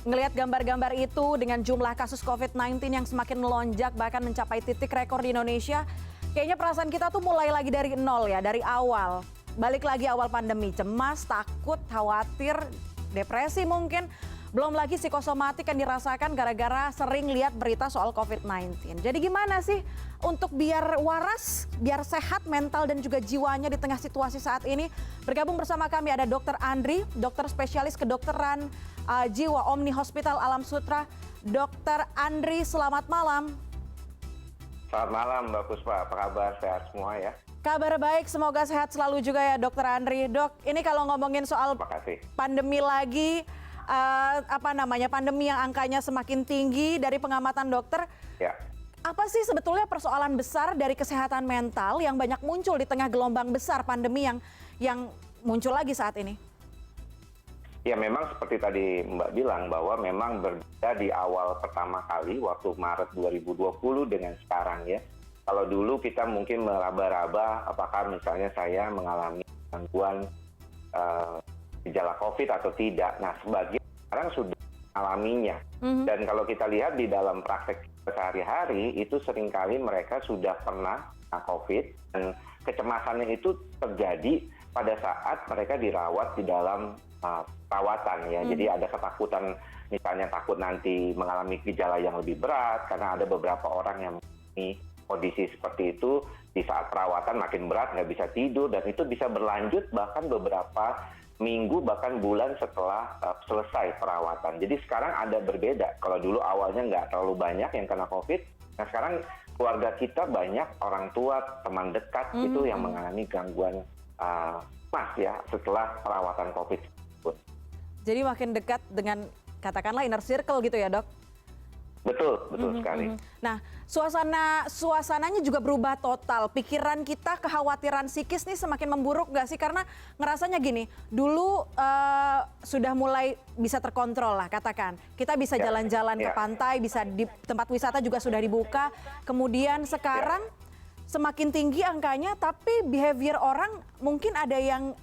ngelihat gambar-gambar itu dengan jumlah kasus COVID-19 yang semakin melonjak bahkan mencapai titik rekor di Indonesia, kayaknya perasaan kita tuh mulai lagi dari nol ya, dari awal. Balik lagi awal pandemi, cemas, takut, khawatir, depresi mungkin. Belum lagi psikosomatik yang dirasakan gara-gara sering lihat berita soal COVID-19. Jadi gimana sih untuk biar waras, biar sehat mental dan juga jiwanya di tengah situasi saat ini? Bergabung bersama kami ada Dr. Andri, dokter spesialis kedokteran jiwa Omni Hospital Alam Sutera. Dr. Andri, selamat malam. Selamat malam Mbak Puspa, apa kabar? Sehat semua ya? Kabar baik, semoga sehat selalu juga ya Dr. Andri. Dok, ini kalau ngomongin soal pandemi lagi, pandemi yang angkanya semakin tinggi dari pengamatan dokter. Ya. Apa sih sebetulnya persoalan besar dari kesehatan mental yang banyak muncul di tengah gelombang besar pandemi yang muncul lagi saat ini? Ya memang seperti tadi Mbak bilang bahwa memang berbeda di awal pertama kali waktu Maret 2020 dengan sekarang ya. Kalau dulu kita mungkin meraba-raba apakah misalnya saya mengalami gangguan gejala COVID atau tidak. Nah, sebagian sekarang sudah mengalaminya. Dan kalau kita lihat di dalam praktek sehari-hari, itu seringkali mereka sudah pernah COVID. Dan kecemasannya itu terjadi pada saat mereka dirawat di dalam perawatan ya. Jadi ada ketakutan, misalnya takut nanti mengalami gejala yang lebih berat, karena ada beberapa orang yang mengalami kondisi seperti itu di saat perawatan makin berat, nggak bisa tidur, dan itu bisa berlanjut bahkan beberapa minggu bahkan bulan setelah selesai perawatan. Jadi sekarang ada berbeda. Kalau dulu awalnya nggak terlalu banyak yang kena COVID, nah sekarang keluarga kita banyak, orang tua, teman dekat itu yang mengalami gangguan cemas ya setelah perawatan COVID tersebut. Jadi makin dekat dengan katakanlah inner circle gitu ya dok? Betul sekali. Nah, suasananya juga berubah total. Pikiran kita, kekhawatiran psikis nih semakin memburuk nggak sih? Karena ngerasanya gini, dulu sudah mulai bisa terkontrol lah katakan. Kita bisa jalan-jalan ke pantai, bisa di tempat wisata juga sudah dibuka. Kemudian sekarang semakin tinggi angkanya, tapi behavior orang mungkin ada yang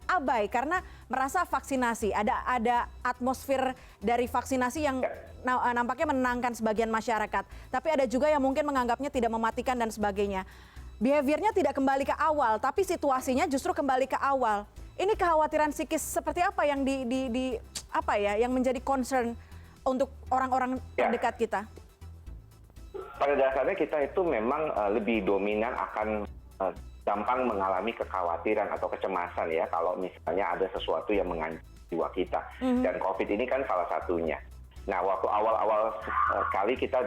abai karena merasa vaksinasi. Ada atmosfer dari vaksinasi yang nampaknya menenangkan sebagian masyarakat. Tapi ada juga yang mungkin menganggapnya tidak mematikan dan sebagainya. Behaviornya tidak kembali ke awal, tapi situasinya justru kembali ke awal. Ini kekhawatiran psikis seperti apa yang yang menjadi concern untuk orang-orang terdekat kita? Pada dasarnya kita itu memang lebih dominan akan gampang mengalami kekhawatiran atau kecemasan ya kalau misalnya ada sesuatu yang mengancam jiwa kita. Dan COVID ini kan salah satunya. Nah, waktu awal-awal kali kita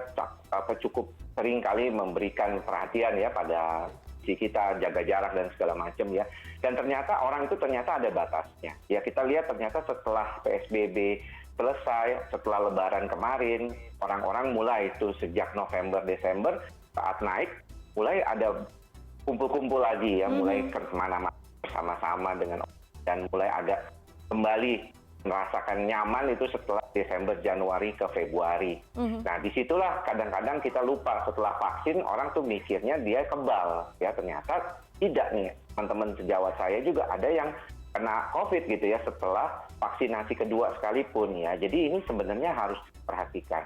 cukup sering kali memberikan perhatian ya pada si kita, jaga jarak dan segala macam ya. Dan ternyata orang itu ternyata ada batasnya. Ya kita lihat ternyata setelah PSBB selesai, setelah Lebaran kemarin, orang-orang mulai itu sejak November, Desember saat naik, mulai ada kumpul-kumpul lagi ya, mulai kemana-mana bersama-sama dengan dan mulai ada kembali merasakan nyaman itu setelah Desember, Januari ke Februari. Nah disitulah kadang-kadang kita lupa setelah vaksin orang tuh mikirnya dia kebal ya, ternyata tidak nih. Teman-teman sejawat saya juga ada yang kena COVID gitu ya setelah vaksinasi kedua sekalipun ya. Jadi ini sebenarnya harus diperhatikan.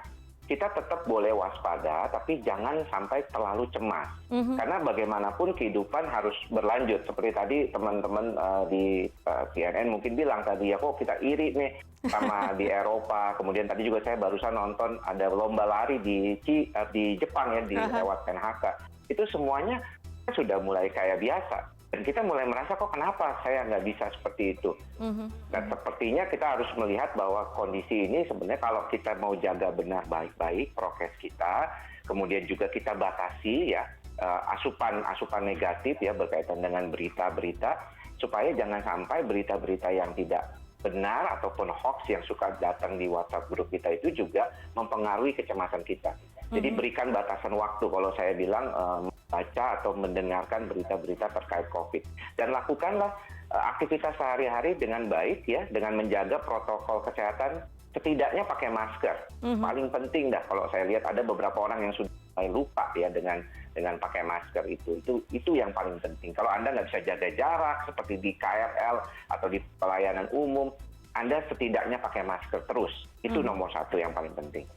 Kita tetap boleh waspada, tapi jangan sampai terlalu cemas. Karena bagaimanapun kehidupan harus berlanjut. Seperti tadi teman-teman di CNN mungkin bilang tadi ya, kok kita iri nih sama di Eropa. Kemudian tadi juga saya barusan nonton ada lomba lari di Jepang ya, di lewat NHK. Itu semuanya sudah mulai kayak biasa. Dan kita mulai merasa kok kenapa saya nggak bisa seperti itu. Dan sepertinya kita harus melihat bahwa kondisi ini sebenarnya kalau kita mau jaga benar baik-baik prokes kita, kemudian juga kita batasi ya asupan negatif ya berkaitan dengan berita-berita, supaya jangan sampai berita-berita yang tidak benar ataupun hoax yang suka datang di WhatsApp grup kita itu juga mempengaruhi kecemasan kita. Jadi berikan batasan waktu kalau saya bilang baca atau mendengarkan berita-berita terkait COVID. Dan lakukanlah aktivitas sehari-hari dengan baik ya, dengan menjaga protokol kesehatan, setidaknya pakai masker. Paling penting dah kalau saya lihat ada beberapa orang yang sudah mulai lupa ya dengan pakai masker itu yang paling penting. Kalau Anda nggak bisa jaga jarak seperti di KRL atau di pelayanan umum, Anda setidaknya pakai masker terus. Itu nomor satu yang paling penting.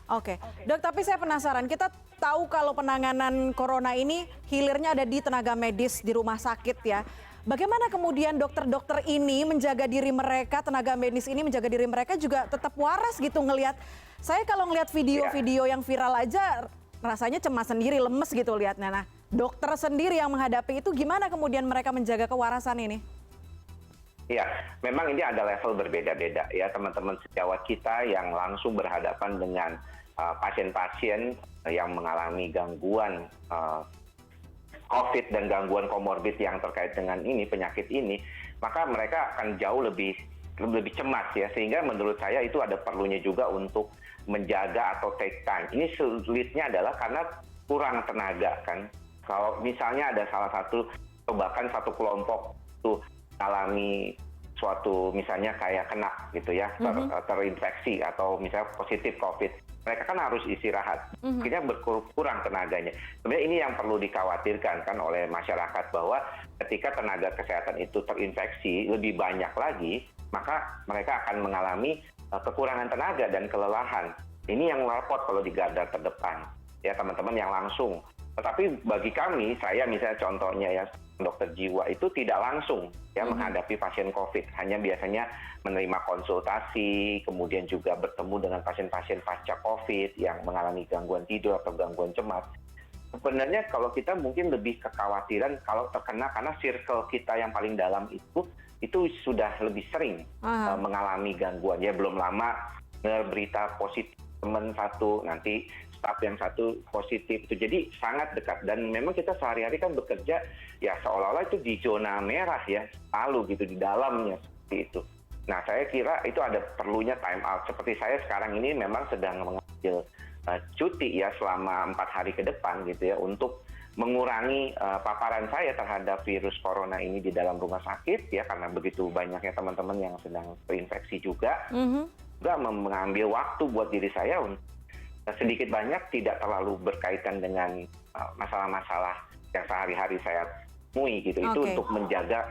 Oke, Dok, tapi saya penasaran. Kita tahu kalau penanganan corona ini hilirnya ada di tenaga medis di rumah sakit ya. Bagaimana kemudian dokter-dokter ini menjaga diri mereka, tenaga medis ini menjaga diri mereka juga tetap waras gitu ngelihat. Saya kalau ngelihat video-video yang viral aja rasanya cemas sendiri, lemes gitu lihatnya. Nah, dokter sendiri yang menghadapi itu gimana kemudian mereka menjaga kewarasan ini? Ya, memang ini ada level berbeda-beda ya teman-teman sejawat kita yang langsung berhadapan dengan pasien-pasien yang mengalami gangguan COVID dan gangguan komorbid yang terkait dengan ini, penyakit ini, maka mereka akan jauh lebih cemas ya, sehingga menurut saya itu ada perlunya juga untuk menjaga atau take time. Ini sulitnya adalah karena kurang tenaga kan. Kalau misalnya ada salah satu, atau bahkan satu kelompok itu mengalami suatu misalnya kayak kena gitu ya, terinfeksi atau misalnya positif COVID, mereka kan harus istirahat, akhirnya berkurang tenaganya. Sebenarnya ini yang perlu dikhawatirkan kan oleh masyarakat, bahwa ketika tenaga kesehatan itu terinfeksi lebih banyak lagi, maka mereka akan mengalami kekurangan tenaga dan kelelahan. Ini yang repot kalau di garda terdepan, ya teman-teman yang langsung. Tetapi bagi kami, saya misalnya contohnya ya, dokter jiwa itu tidak langsung ya menghadapi pasien COVID, hanya biasanya menerima konsultasi, kemudian juga bertemu dengan pasien-pasien pasca COVID yang mengalami gangguan tidur atau gangguan cemas. Sebenarnya kalau kita mungkin lebih kekhawatiran kalau terkena, karena circle kita yang paling dalam itu sudah lebih sering mengalami gangguan. Ya belum lama berita positif teman satu, nanti staf yang satu positif itu, jadi sangat dekat. Dan memang kita sehari-hari kan bekerja ya seolah-olah itu di zona merah ya, selalu gitu di dalamnya seperti itu. Nah saya kira itu ada perlunya time out. Seperti saya sekarang ini memang sedang mengambil cuti ya selama 4 hari ke depan gitu ya, untuk mengurangi paparan saya terhadap virus corona ini di dalam rumah sakit ya, karena begitu banyaknya teman-teman yang sedang terinfeksi juga. Juga mengambil waktu buat diri saya untuk sedikit banyak tidak terlalu berkaitan dengan masalah-masalah yang sehari-hari saya temui gitu. Itu untuk menjaga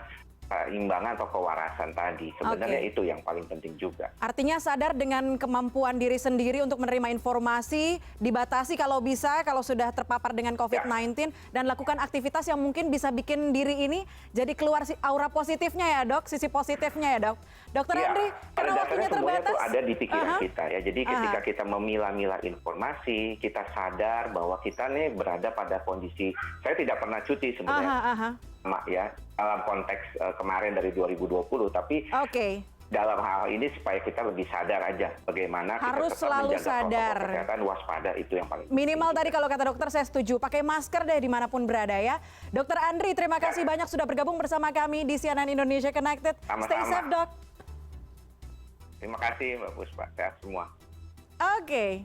imbangan atau kewarasan tadi. Sebenarnya itu yang paling penting juga. Artinya sadar dengan kemampuan diri sendiri untuk menerima informasi, dibatasi kalau bisa, kalau sudah terpapar dengan COVID-19, dan lakukan aktivitas yang mungkin bisa bikin diri ini jadi keluar aura positifnya ya dok, sisi positifnya ya dok. Dokter Henry, karena waktunya terbatas. Itu ada di pikiran kita ya. Jadi ketika kita memilah-milah informasi, kita sadar bahwa kita nih berada pada kondisi, saya tidak pernah cuti sebenarnya. Ya, dalam konteks kemarin dari 2020, tapi dalam hal ini supaya kita lebih sadar aja bagaimana harus kita tetap selalu menjaga sadar, protokol kesehatan, waspada, itu yang paling minimal penting. Tadi kalau kata dokter saya setuju, pakai masker deh dimanapun berada ya. Dokter Andri, terima kasih banyak sudah bergabung bersama kami di CNN Indonesia Connected. Sama-sama. Stay safe dok. Terima kasih Mbak Puspa, sehat semua. Oke.